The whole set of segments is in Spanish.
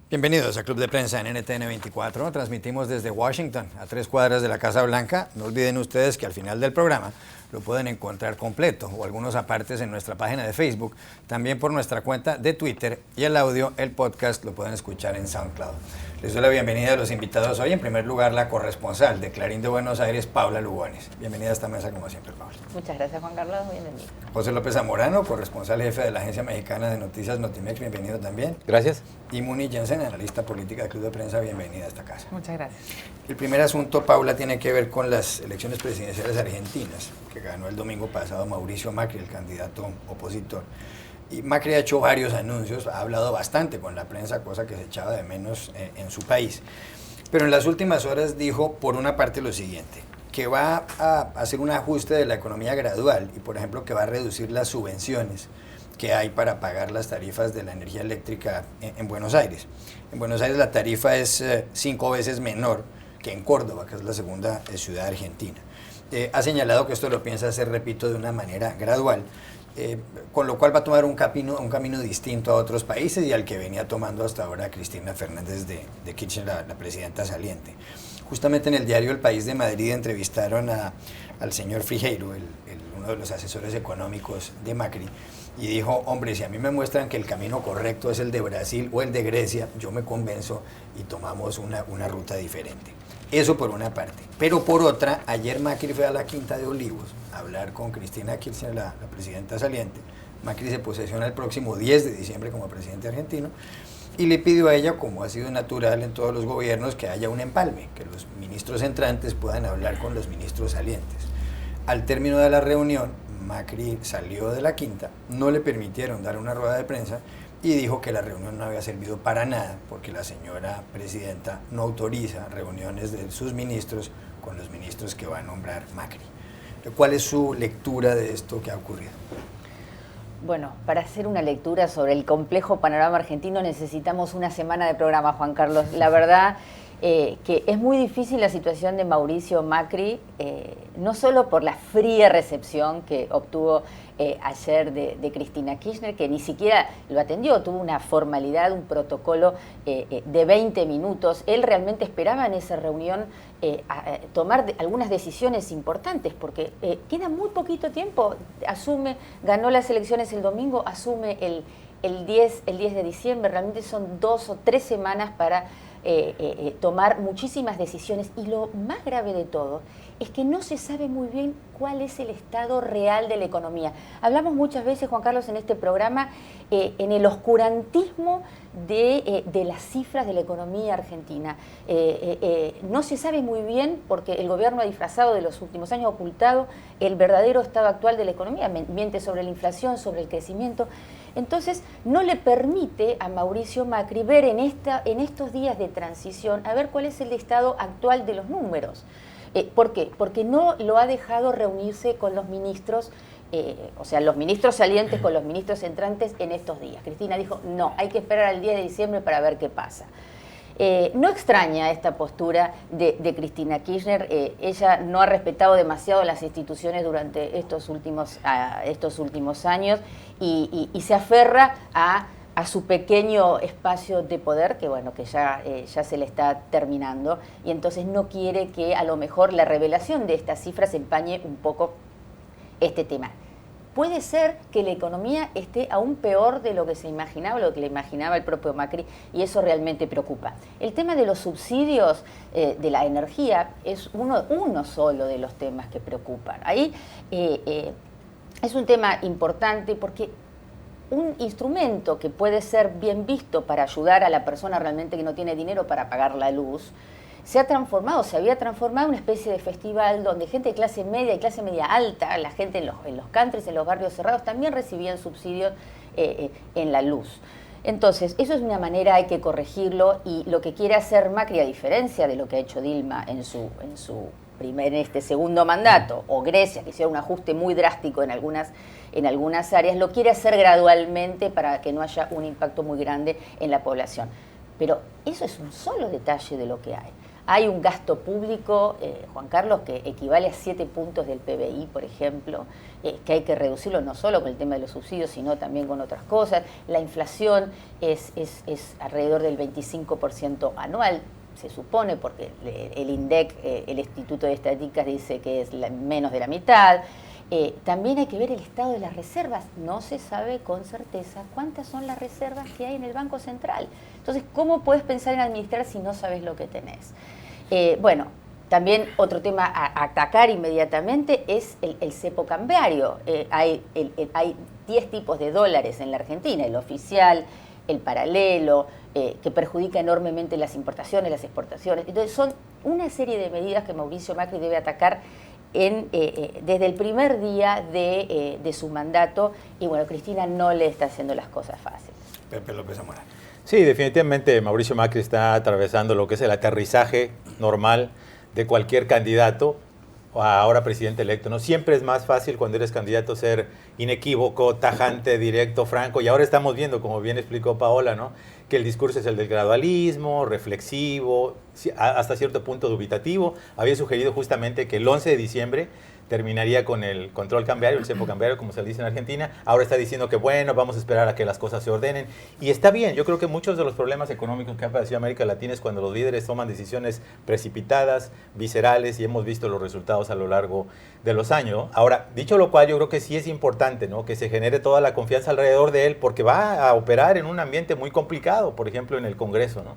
Bienvenidos a Club de Prensa en NTN 24. Transmitimos desde Washington, a 3 cuadras de la Casa Blanca. No olviden ustedes que al final del programa lo pueden encontrar completo o algunos apartes en nuestra página de Facebook, también por nuestra cuenta de Twitter, y el audio, el podcast, lo pueden escuchar en SoundCloud. Les doy la bienvenida a los invitados hoy. En primer lugar, la corresponsal de Clarín de Buenos Aires, Paula Lugones. Bienvenida a esta mesa como siempre, Paula. Muchas gracias, Juan Carlos. Bienvenido. José López Zamorano, corresponsal jefe de la Agencia Mexicana de Noticias Notimex. Bienvenido también. Gracias. Y Muni Jensen, analista política de Club de Prensa. Bienvenida a esta casa. Muchas gracias. El primer asunto, Paula, tiene que ver con las elecciones presidenciales argentinas, que ganó el domingo pasado Mauricio Macri, el candidato opositor. Y Macri ha hecho varios anuncios, ha hablado bastante con la prensa, cosa que se echaba de menos en su país. Pero en las últimas horas dijo, por una parte, lo siguiente, que va a hacer un ajuste de la economía gradual y, por ejemplo, que va a reducir las subvenciones que hay para pagar las tarifas de la energía eléctrica en Buenos Aires. En Buenos Aires la tarifa es 5 veces menor que en Córdoba, que es la segunda ciudad argentina. Ha señalado que esto lo piensa hacer, repito, de una manera gradual, con lo cual va a tomar un camino distinto a otros países y al que venía tomando hasta ahora Cristina Fernández de Kirchner, la presidenta saliente. Justamente en el diario El País de Madrid entrevistaron al señor Frigeiro, uno de los asesores económicos de Macri, y dijo, hombre, si a mí me muestran que el camino correcto es el de Brasil o el de Grecia, yo me convenzo y tomamos una ruta diferente. Eso por una parte. Pero por otra, ayer Macri fue a la Quinta de Olivos a hablar con Cristina Kirchner, la presidenta saliente. Macri se posesiona el próximo 10 de diciembre como presidente argentino y le pidió a ella, como ha sido natural en todos los gobiernos, que haya un empalme, que los ministros entrantes puedan hablar con los ministros salientes. Al término de la reunión, Macri salió de la Quinta, no le permitieron dar una rueda de prensa y dijo que la reunión no había servido para nada porque la señora presidenta no autoriza reuniones de sus ministros con los ministros que va a nombrar Macri. ¿Cuál es su lectura de esto que ha ocurrido? Bueno, para hacer una lectura sobre el complejo panorama argentino necesitamos una semana de programa, Juan Carlos. La verdad que es muy difícil la situación de Mauricio Macri, no solo por la fría recepción que obtuvo ayer de Cristina Kirchner, que ni siquiera lo atendió, tuvo una formalidad, un protocolo de 20 minutos. Él realmente esperaba en esa reunión tomar algunas decisiones importantes, porque queda muy poquito tiempo, ganó las elecciones el domingo, asume el 10 de diciembre, realmente son 2 o 3 semanas para tomar muchísimas decisiones, y lo más grave de todo es que no se sabe muy bien cuál es el estado real de la economía. Hablamos muchas veces, Juan Carlos, en este programa en el oscurantismo de las cifras de la economía argentina. No se sabe muy bien porque el gobierno ha disfrazado de los últimos años, ocultado el verdadero estado actual de la economía, miente sobre la inflación, sobre el crecimiento. Entonces, no le permite a Mauricio Macri ver en estos días de transición, a ver cuál es el estado actual de los números. ¿Por qué? Porque no lo ha dejado reunirse con los ministros, o sea, los ministros salientes con los ministros entrantes en estos días. Cristina dijo, no, hay que esperar al 10 de diciembre para ver qué pasa. No extraña esta postura de Cristina Kirchner. Ella no ha respetado demasiado las instituciones durante estos últimos años y se aferra a su pequeño espacio de poder, que bueno, que ya se le está terminando, y entonces no quiere que a lo mejor la revelación de estas cifras empañe un poco este tema. Puede ser que la economía esté aún peor de lo que se imaginaba, lo que le imaginaba el propio Macri, y eso realmente preocupa. El tema de los subsidios de la energía es uno solo de los temas que preocupan. Ahí es un tema importante porque un instrumento que puede ser bien visto para ayudar a la persona realmente que no tiene dinero para pagar la luz, se había transformado en una especie de festival donde gente de clase media y clase media alta, la gente en los countries, en los barrios cerrados, también recibían subsidios en la luz. Entonces, eso es una manera, hay que corregirlo, y lo que quiere hacer Macri, a diferencia de lo que ha hecho Dilma en este segundo mandato, o Grecia, que hicieron un ajuste muy drástico en algunas áreas, lo quiere hacer gradualmente para que no haya un impacto muy grande en la población. Pero eso es un solo detalle de lo que hay. Hay un gasto público, Juan Carlos, que equivale a 7 puntos del PBI, por ejemplo, que hay que reducirlo no solo con el tema de los subsidios, sino también con otras cosas. La inflación es alrededor del 25% anual, se supone, porque el INDEC, el Instituto de Estadísticas, dice que es menos de la mitad. También hay que ver el estado de las reservas. No se sabe con certeza cuántas son las reservas que hay en el Banco Central. Entonces, ¿cómo puedes pensar en administrar si no sabes lo que tenés? Bueno, también otro tema a atacar inmediatamente es el cepo cambiario. Hay 10 tipos de dólares en la Argentina, el oficial, el paralelo, que perjudica enormemente las importaciones, las exportaciones. Entonces, son una serie de medidas que Mauricio Macri debe atacar desde el primer día de su mandato, y bueno, Cristina no le está haciendo las cosas fáciles. Pepe López Zamora. Sí, definitivamente Mauricio Macri está atravesando lo que es el aterrizaje normal de cualquier candidato, ahora presidente electo, ¿no? Siempre es más fácil cuando eres candidato ser inequívoco, tajante, directo, franco, y ahora estamos viendo, como bien explicó Paola, ¿no?, que el discurso es el del gradualismo, reflexivo, hasta cierto punto dubitativo. Había sugerido justamente que el 11 de diciembre terminaría con el control cambiario, el cepo cambiario, como se le dice en Argentina. Ahora está diciendo que, bueno, vamos a esperar a que las cosas se ordenen. Y está bien, yo creo que muchos de los problemas económicos que ha padecido América Latina es cuando los líderes toman decisiones precipitadas, viscerales, y hemos visto los resultados a lo largo de los años. Ahora, dicho lo cual, yo creo que sí es importante, ¿no?, que se genere toda la confianza alrededor de él, porque va a operar en un ambiente muy complicado, por ejemplo, en el Congreso, ¿no?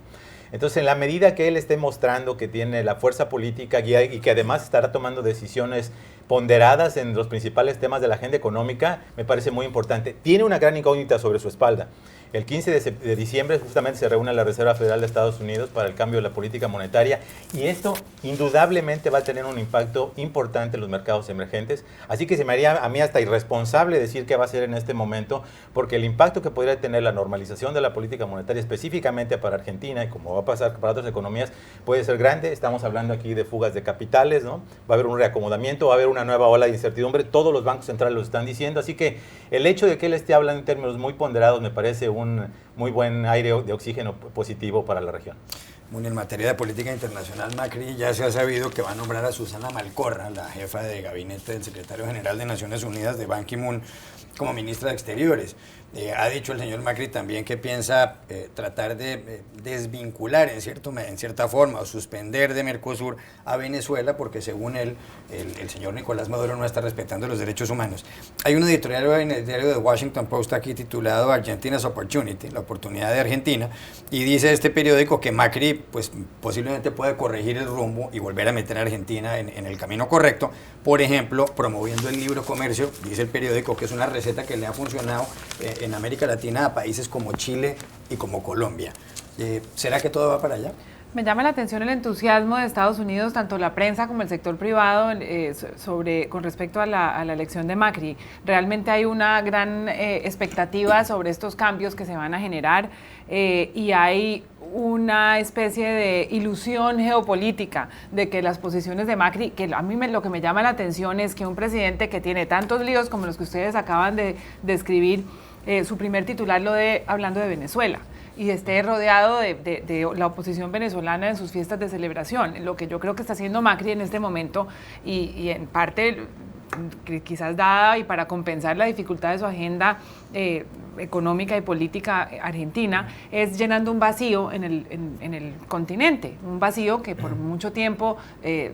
Entonces, en la medida que él esté mostrando que tiene la fuerza política y que además estará tomando decisiones ponderadas en los principales temas de la agenda económica, me parece muy importante. Tiene una gran incógnita sobre su espalda. El 15 de diciembre justamente se reúne la Reserva Federal de Estados Unidos para el cambio de la política monetaria, y esto indudablemente va a tener un impacto importante en los mercados emergentes. Así que se me haría a mí hasta irresponsable decir qué va a hacer en este momento, porque el impacto que podría tener la normalización de la política monetaria específicamente para Argentina, y como va a pasar para otras economías, puede ser grande. Estamos hablando aquí de fugas de capitales, ¿no? Va a haber un reacomodamiento, va a haber una nueva ola de incertidumbre. Todos los bancos centrales lo están diciendo. Así que el hecho de que él esté hablando en términos muy ponderados me parece un muy buen aire de oxígeno positivo para la región. Bueno, en materia de política internacional, Macri ya se ha sabido que va a nombrar a Susana Malcorra, la jefa de gabinete del secretario general de Naciones Unidas, de Ban Ki-moon, como ministra de Exteriores. Ha dicho el señor Macri también que piensa tratar de desvincular en cierta forma o suspender de Mercosur a Venezuela, porque según él, el señor Nicolás Maduro no está respetando los derechos humanos. Hay un editorial en el diario The Washington Post aquí titulado Argentina's Opportunity, la oportunidad de Argentina, y dice este periódico que Macri pues posiblemente puede corregir el rumbo y volver a meter a Argentina en el camino correcto, por ejemplo, promoviendo el libre comercio. Dice el periódico que es una receta que le ha funcionado en América Latina a países como Chile y como Colombia. ¿Será que todo va para allá? Me llama la atención el entusiasmo de Estados Unidos, tanto la prensa como el sector privado, con respecto a la elección de Macri. Realmente hay una gran expectativa sobre estos cambios que se van a generar, y hay una especie de ilusión geopolítica de que las posiciones de Macri, que a mí lo que me llama la atención es que un presidente que tiene tantos líos como los que ustedes acaban de describir, su primer titular hablando de Venezuela, y esté rodeado de la oposición venezolana en sus fiestas de celebración. Lo que yo creo que está haciendo Macri en este momento, y en parte quizás dada y para compensar la dificultad de su agenda económica y política argentina, es llenando un vacío en el continente, un vacío que por mucho tiempo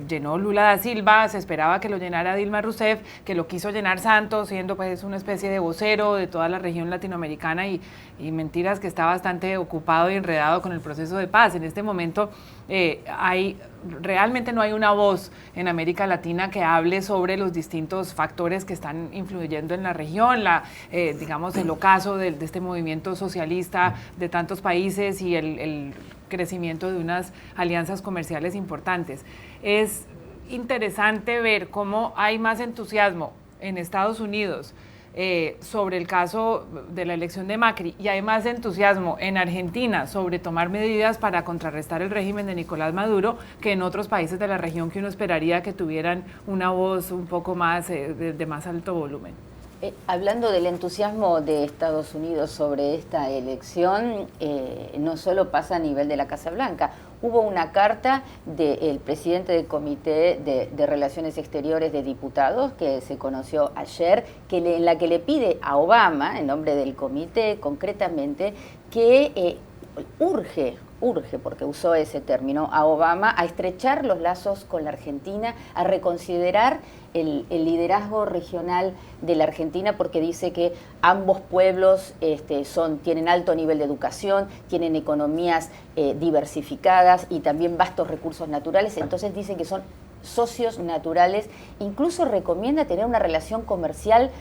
llenó Lula da Silva. Se esperaba que lo llenara Dilma Rousseff, que lo quiso llenar Santos, siendo pues una especie de vocero de toda la región latinoamericana, y mentiras que está bastante ocupado y enredado con el proceso de paz. En este momento realmente no hay una voz en América Latina que hable sobre los distintos factores que están influyendo en la región, digamos el ocaso de este movimiento socialista de tantos países y el crecimiento de unas alianzas comerciales importantes. Es interesante ver cómo hay más entusiasmo en Estados Unidos sobre el caso de la elección de Macri, y hay más entusiasmo en Argentina sobre tomar medidas para contrarrestar el régimen de Nicolás Maduro que en otros países de la región que uno esperaría que tuvieran una voz un poco más de más alto volumen. Hablando del entusiasmo de Estados Unidos sobre esta elección, no solo pasa a nivel de la Casa Blanca. Hubo una carta del presidente del Comité de Relaciones Exteriores de Diputados, que se conoció ayer, en la que le pide a Obama, en nombre del comité concretamente, que urge, porque usó ese término, a Obama a estrechar los lazos con la Argentina, a reconsiderar el liderazgo regional de la Argentina, porque dice que ambos pueblos tienen alto nivel de educación, tienen economías diversificadas y también vastos recursos naturales, entonces dice que son socios naturales, incluso recomienda tener una relación comercial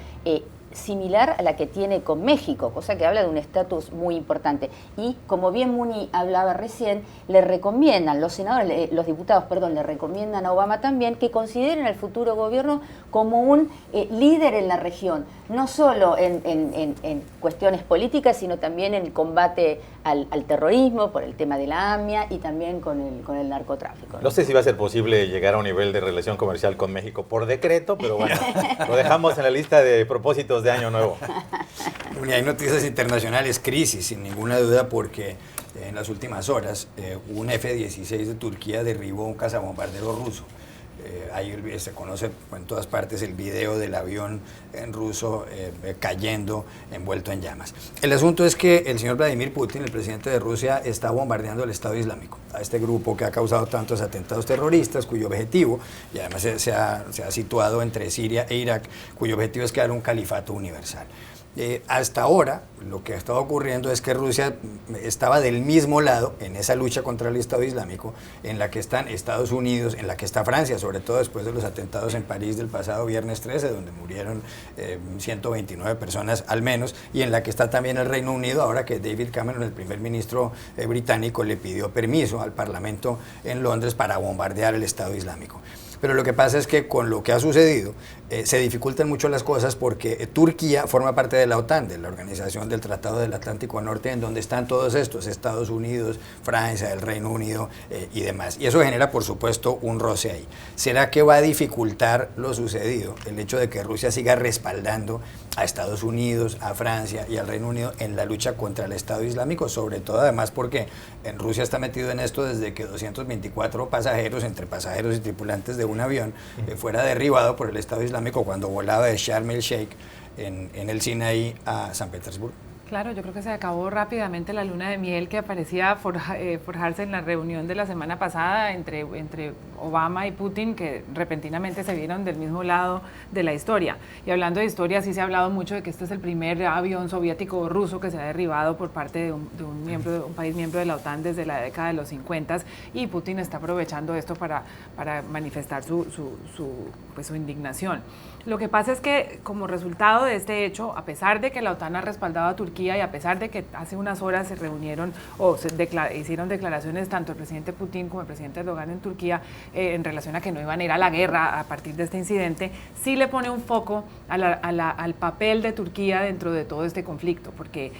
similar a la que tiene con México, cosa que habla de un estatus muy importante. Y como bien Muni hablaba recién, le recomiendan, los diputados, le recomiendan a Obama también que consideren al futuro gobierno como un líder en la región, no solo en cuestiones políticas, sino también en el combate al terrorismo, por el tema de la AMIA y también con el narcotráfico. No sé si va a ser posible llegar a un nivel de relación comercial con México por decreto, pero bueno, lo dejamos en la lista de propósitos de Año Nuevo. Hay noticias internacionales, crisis, sin ninguna duda, porque en las últimas horas un F-16 de Turquía derribó un cazabombardero ruso. Ahí se conoce en todas partes el video del avión en ruso cayendo envuelto en llamas. El asunto es que el señor Vladimir Putin, el presidente de Rusia, está bombardeando al Estado Islámico, a este grupo que ha causado tantos atentados terroristas, cuyo objetivo, y además se ha situado entre Siria e Irak, cuyo objetivo es crear un califato universal. Hasta ahora, lo que ha estado ocurriendo es que Rusia estaba del mismo lado en esa lucha contra el Estado Islámico, en la que están Estados Unidos, en la que está Francia, sobre todo después de los atentados en París del pasado viernes 13, donde murieron 129 personas al menos, y en la que está también el Reino Unido, ahora que David Cameron, el primer ministro británico, le pidió permiso al Parlamento en Londres para bombardear el Estado Islámico. Pero lo que pasa es que con lo que ha sucedido se dificultan mucho las cosas porque Turquía forma parte de la OTAN, de la Organización del Tratado del Atlántico Norte, en donde están todos estos, Estados Unidos, Francia, el Reino Unido y demás. Y eso genera, por supuesto, un roce ahí. ¿Será que va a dificultar lo sucedido el hecho de que Rusia siga respaldando a Estados Unidos, a Francia y al Reino Unido en la lucha contra el Estado Islámico? Sobre todo, además, porque en Rusia está metido en esto desde que 224 pasajeros, entre pasajeros y tripulantes de un avión, fuera derribado por el Estado Islámico cuando volaba de Sharm el Sheikh en el Sinaí a San Petersburgo. Claro, yo creo que se acabó rápidamente la luna de miel que parecía forjarse en la reunión de la semana pasada entre Obama y Putin, que repentinamente se vieron del mismo lado de la historia. Y hablando de historia, sí se ha hablado mucho de que este es el primer avión soviético o ruso que se ha derribado por parte de un país miembro de la OTAN desde la década de los 50, y Putin está aprovechando esto para manifestar su indignación. Lo que pasa es que como resultado de este hecho, a pesar de que la OTAN ha respaldado a Turquía y a pesar de que hace unas horas se reunieron hicieron declaraciones tanto el presidente Putin como el presidente Erdogan en Turquía en relación a que no iban a ir a la guerra a partir de este incidente, sí le pone un foco al papel de Turquía dentro de todo este conflicto, porque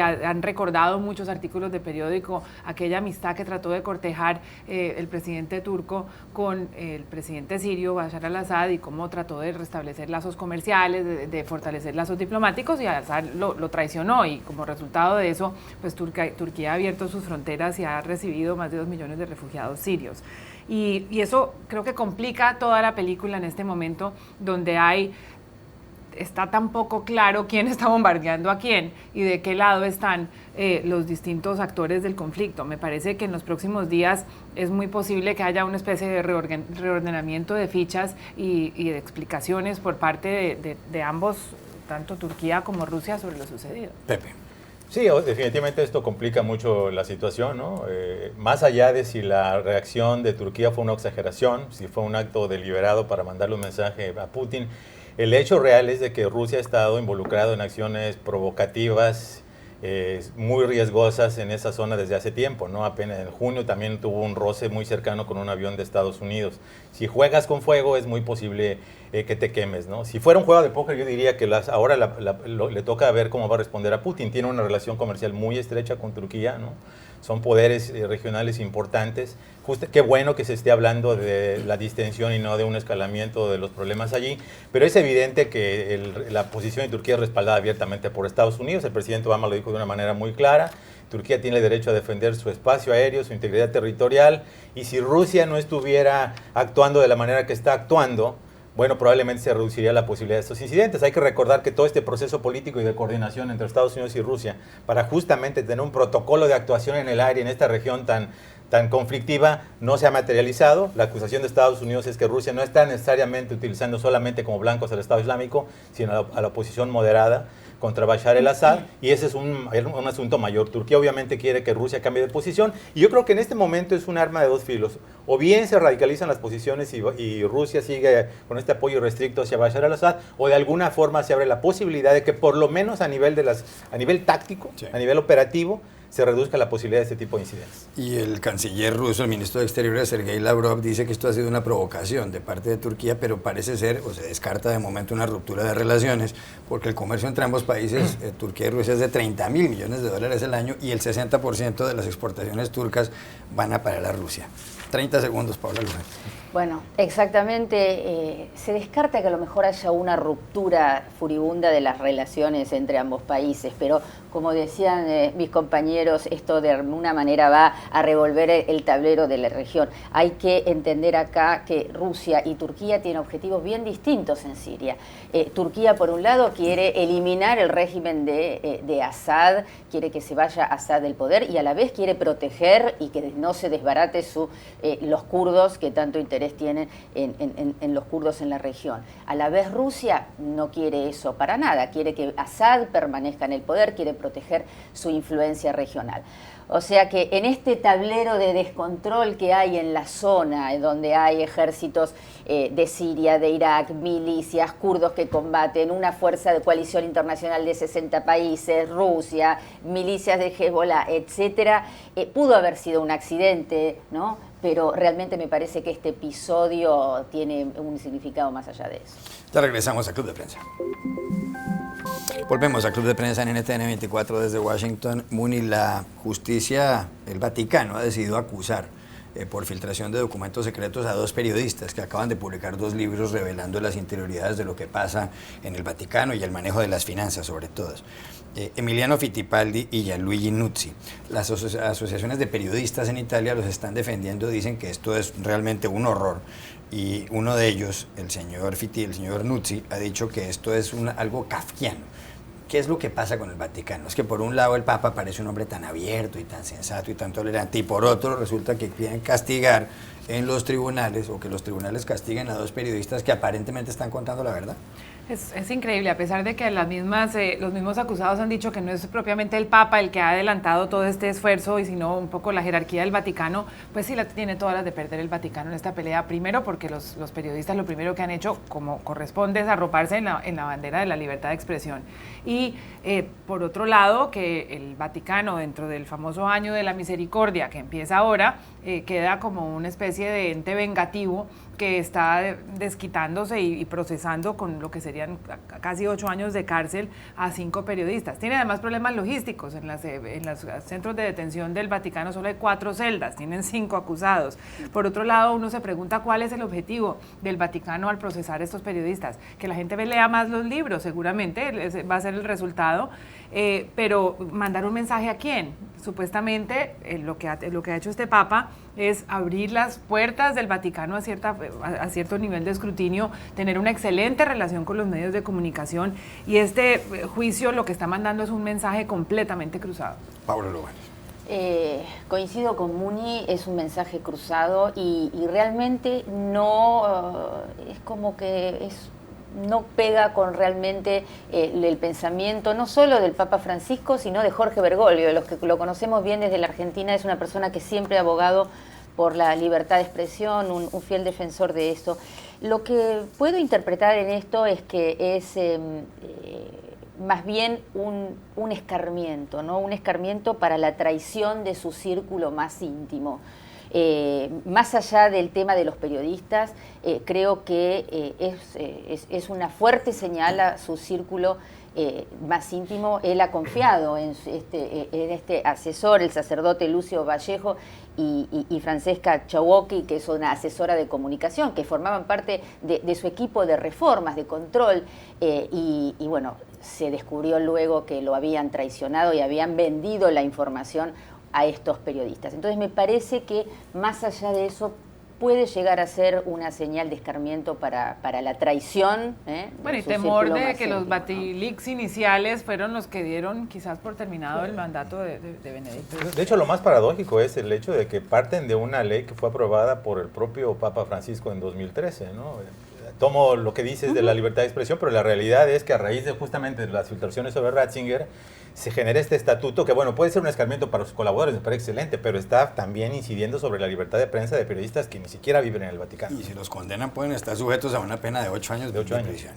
han recordado muchos artículos de periódico aquella amistad que trató de cortejar el presidente turco con el presidente sirio Bashar al-Assad y cómo trató de restablecer lazos comerciales, de fortalecer lazos diplomáticos, y Assad lo traicionó, y como resultado de eso, pues Turquía ha abierto sus fronteras y ha recibido más de 2 millones de refugiados sirios. Y eso creo que complica toda la película en este momento, donde está tan poco claro quién está bombardeando a quién y de qué lado están los distintos actores del conflicto. Me parece que en los próximos días es muy posible que haya una especie de reordenamiento de fichas y de explicaciones por parte de ambos, tanto Turquía como Rusia, sobre lo sucedido. Pepe. Sí, definitivamente esto complica mucho la situación, ¿no? Más allá de si la reacción de Turquía fue una exageración, si fue un acto deliberado para mandarle un mensaje a Putin, el hecho real es de que Rusia ha estado involucrado en acciones provocativas muy riesgosas en esa zona desde hace tiempo, ¿no? Apenas en junio también tuvo un roce muy cercano con un avión de Estados Unidos. Si juegas con fuego es muy posible que te quemes, ¿no? Si fuera un juego de póker, yo diría que ahora le toca ver cómo va a responder a Putin. Tiene una relación comercial muy estrecha con Turquía, ¿no? Son poderes regionales importantes. Qué bueno que se esté hablando de la distensión y no de un escalamiento de los problemas allí, pero es evidente que la posición de Turquía es respaldada abiertamente por Estados Unidos. El presidente Obama lo dijo de una manera muy clara. Turquía tiene el derecho a defender su espacio aéreo, su integridad territorial, y si Rusia no estuviera actuando de la manera que está actuando, bueno, probablemente se reduciría la posibilidad de estos incidentes. Hay que recordar que todo este proceso político y de coordinación entre Estados Unidos y Rusia para justamente tener un protocolo de actuación en el aire en esta región tan conflictiva no se ha materializado. La acusación de Estados Unidos es que Rusia no está necesariamente utilizando solamente como blancos al Estado Islámico, sino a la oposición moderada contra Bashar el-Assad, y ese es un asunto mayor. Turquía obviamente quiere que Rusia cambie de posición, y yo creo que en este momento es un arma de dos filos. O bien se radicalizan las posiciones y Rusia sigue con este apoyo restricto hacia Bashar el-Assad, o de alguna forma se abre la posibilidad de que por lo menos a nivel táctico, sí, a nivel operativo, se reduzca la posibilidad de este tipo de incidentes. Y el canciller ruso, el ministro de Exteriores, Sergei Lavrov, dice que esto ha sido una provocación de parte de Turquía, pero parece ser, o se descarta de momento una ruptura de relaciones, porque el comercio entre ambos países, Turquía y Rusia, es de 30.000 millones de dólares al año, y el 60% de las exportaciones turcas van a parar a Rusia. 30 segundos, Paula Luján. Bueno, exactamente. Se descarta que a lo mejor haya una ruptura furibunda de las relaciones entre ambos países, pero como decían mis compañeros, esto de alguna manera va a revolver el tablero de la región. Hay que entender acá que Rusia y Turquía tienen objetivos bien distintos en Siria. Turquía, por un lado, quiere eliminar el régimen de Assad, quiere que se vaya Assad del poder, y a la vez quiere proteger y que no se desbarate los kurdos, que tanto interés tienen en los kurdos en la región. A la vez Rusia no quiere eso para nada, quiere que Assad permanezca en el poder, quiere proteger su influencia regional. O sea que en este tablero de descontrol que hay en la zona, donde hay ejércitos de Siria, de Irak, milicias, kurdos que combaten, una fuerza de coalición internacional de 60 países, Rusia, milicias de Hezbollah, etcétera, pudo haber sido un accidente, ¿no? Pero realmente me parece que este episodio tiene un significado más allá de eso. Ya regresamos a Club de Prensa. Volvemos a Club de Prensa en NTN 24 desde Washington. Muni, la justicia, el Vaticano, ha decidido acusar por filtración de documentos secretos a 2 periodistas que acaban de publicar 2 libros revelando las interioridades de lo que pasa en el Vaticano y el manejo de las finanzas, sobre todo. Emiliano Fittipaldi y Gianluigi Nuzzi. Las asociaciones de periodistas en Italia los están defendiendo, dicen que esto es realmente un horror. Y uno de ellos, el señor Nuzzi, ha dicho que esto es algo kafkiano. ¿Qué es lo que pasa con el Vaticano? Es que por un lado el Papa parece un hombre tan abierto y tan sensato y tan tolerante, y por otro resulta que quieren castigar en los tribunales, o que los tribunales castiguen a 2 periodistas que aparentemente están contando la verdad. Es increíble, a pesar de que los mismos acusados han dicho que no es propiamente el Papa el que ha adelantado todo este esfuerzo, y sino un poco la jerarquía del Vaticano, pues sí tiene todas las de perder el Vaticano en esta pelea. Primero porque los periodistas lo primero que han hecho, como corresponde, es arroparse en la bandera de la libertad de expresión. Y por otro lado, que el Vaticano, dentro del famoso año de la misericordia que empieza ahora, queda como una especie de ente vengativo que está desquitándose y procesando con lo que serían casi 8 años de cárcel a 5 periodistas. Tiene además problemas logísticos. En los centros de detención del Vaticano solo hay 4 celdas, tienen 5 acusados. Por otro lado, uno se pregunta cuál es el objetivo del Vaticano al procesar a estos periodistas. Que la gente lea más los libros, seguramente va a ser el resultado. Pero mandar un mensaje ¿a quién? Supuestamente lo que ha hecho este Papa es abrir las puertas del Vaticano a cierto nivel de escrutinio, tener una excelente relación con los medios de comunicación, y este juicio lo que está mandando es un mensaje completamente cruzado. Paula Luján. Coincido con Muni, es un mensaje cruzado y realmente no es como que no pega con realmente el pensamiento, no solo del Papa Francisco, sino de Jorge Bergoglio, de los que lo conocemos bien desde la Argentina. Es una persona que siempre ha abogado por la libertad de expresión, un fiel defensor de esto. Lo que puedo interpretar en esto es que es más bien un escarmiento, ¿no? Un escarmiento para la traición de su círculo más íntimo. Más allá del tema de los periodistas, creo que es una fuerte señal a su círculo más íntimo. Él ha confiado en este asesor, el sacerdote Lucio Vallejo y Francesca Chawocki, que es una asesora de comunicación, que formaban parte de su equipo de reformas, de control, y bueno, se descubrió luego que lo habían traicionado y habían vendido la información a estos periodistas. Entonces me parece que más allá de eso puede llegar a ser una señal de escarmiento para la traición. Bueno, y temor de que los Batilix iniciales fueron los que dieron quizás por terminado el mandato de Benedicto. De hecho, lo más paradójico es el hecho de que parten de una ley que fue aprobada por el propio Papa Francisco en 2013, ¿no? Tomo lo que dices de la libertad de expresión, pero la realidad es que a raíz de justamente las filtraciones sobre Ratzinger, se genera este estatuto que, bueno, puede ser un escarmiento para sus colaboradores, me parece excelente, pero está también incidiendo sobre la libertad de prensa de periodistas que ni siquiera viven en el Vaticano. Y si los condenan pueden estar sujetos a una pena de 8 años de prisión.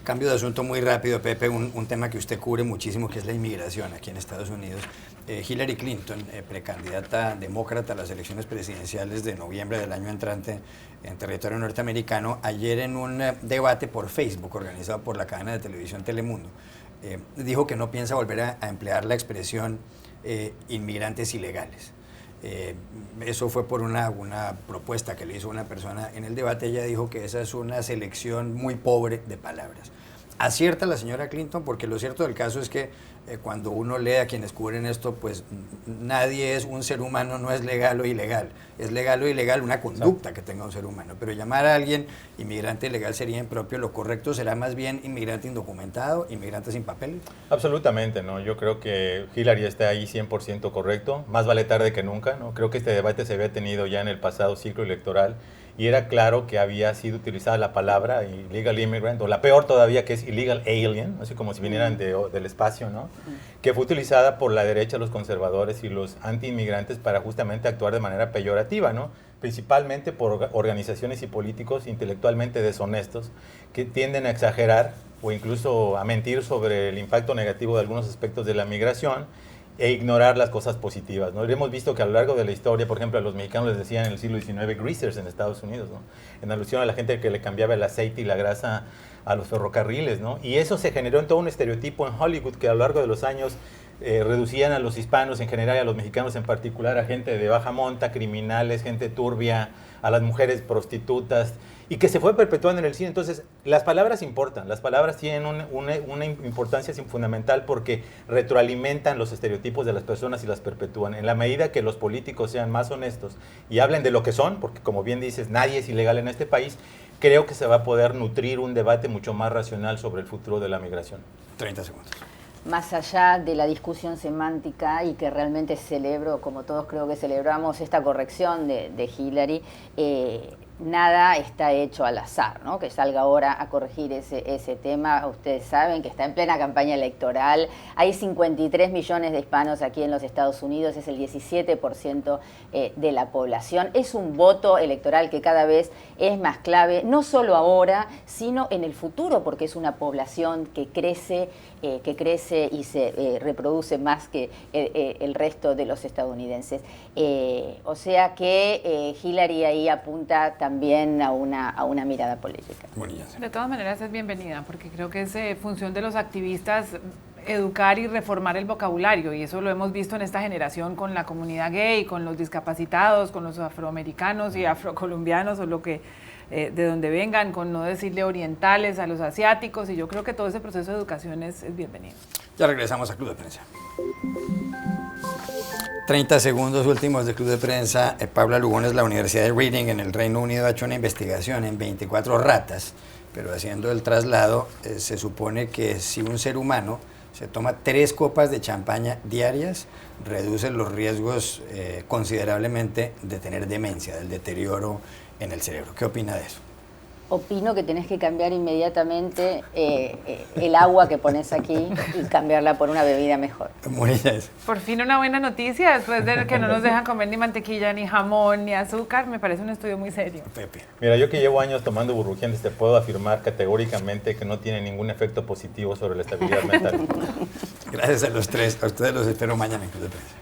Cambio de asunto muy rápido, Pepe, un tema que usted cubre muchísimo, que es la inmigración aquí en Estados Unidos. Hillary Clinton, precandidata demócrata a las elecciones presidenciales de noviembre del año entrante en territorio norteamericano, ayer en un debate por Facebook organizado por la cadena de televisión Telemundo, dijo que no piensa volver a emplear la expresión inmigrantes ilegales. Eso fue por una propuesta que le hizo una persona en el debate. Ella dijo que esa es una selección muy pobre de palabras. Acierta la señora Clinton, porque lo cierto del caso es que cuando uno lee a quienes cubren esto, pues nadie es un ser humano, no es legal o ilegal. Es legal o ilegal una conducta que tenga un ser humano. Pero llamar a alguien inmigrante ilegal sería impropio. Lo correcto será más bien inmigrante indocumentado, inmigrante sin papel. Absolutamente, ¿no? Yo creo que Hillary está ahí 100% correcto. Más vale tarde que nunca, ¿no? Creo que este debate se había tenido ya en el pasado ciclo electoral y era claro que había sido utilizada la palabra illegal immigrant, o la peor todavía, que es illegal alien, así como si vinieran del espacio, ¿no? Que fue utilizada por la derecha, los conservadores y los anti-inmigrantes para justamente actuar de manera peyorativa, ¿no? Principalmente por organizaciones y políticos intelectualmente deshonestos que tienden a exagerar o incluso a mentir sobre el impacto negativo de algunos aspectos de la migración e ignorar las cosas positivas, ¿no? Y hemos visto que a lo largo de la historia, por ejemplo, a los mexicanos les decían en el siglo XIX greasers en Estados Unidos, ¿no? En alusión a la gente que le cambiaba el aceite y la grasa a los ferrocarriles, ¿no? Y eso se generó en todo un estereotipo en Hollywood que a lo largo de los años reducían a los hispanos en general y a los mexicanos en particular a gente de baja monta, criminales, gente turbia, a las mujeres prostitutas, y que se fue perpetuando en el cine. Entonces, las palabras importan, las palabras tienen una importancia fundamental porque retroalimentan los estereotipos de las personas y las perpetúan. En la medida que los políticos sean más honestos y hablen de lo que son, porque como bien dices, nadie es ilegal en este país, creo que se va a poder nutrir un debate mucho más racional sobre el futuro de la migración. 30 segundos. Más allá de la discusión semántica, y que realmente celebro, como todos creo que celebramos, esta corrección de Hillary, nada está hecho al azar, ¿no? Que salga ahora a corregir ese tema. Ustedes saben que está en plena campaña electoral. Hay 53 millones de hispanos aquí en los Estados Unidos, es el 17% de la población. Es un voto electoral que cada vez es más clave, no solo ahora, sino en el futuro, porque es una población que crece y se reproduce más que el resto de los estadounidenses. O sea que Hillary ahí apunta también a una mirada política. De todas maneras es bienvenida, porque creo que es función de los activistas educar y reformar el vocabulario, y eso lo hemos visto en esta generación con la comunidad gay, con los discapacitados, con los afroamericanos y afrocolombianos, o lo que de donde vengan, con no decirle orientales a los asiáticos, y yo creo que todo ese proceso de educación es bienvenido. Ya regresamos a Club de Prensa. 30 segundos últimos de Club de Prensa. Paula Lugones, la Universidad de Reading en el Reino Unido ha hecho una investigación en 24 ratas, pero haciendo el traslado se supone que si un ser humano se toma 3 copas de champaña diarias, reduce los riesgos considerablemente de tener demencia, del deterioro en el cerebro. ¿Qué opina de eso? Opino que tenés que cambiar inmediatamente el agua que pones aquí y cambiarla por una bebida mejor. Por fin una buena noticia, después de que no nos dejan comer ni mantequilla, ni jamón, ni azúcar. Me parece un estudio muy serio. Pepe. Mira, yo que llevo años tomando burbujeantes, te puedo afirmar categóricamente que no tiene ningún efecto positivo sobre la estabilidad mental. Gracias a los 3. A ustedes los espero mañana en Club de Prensa.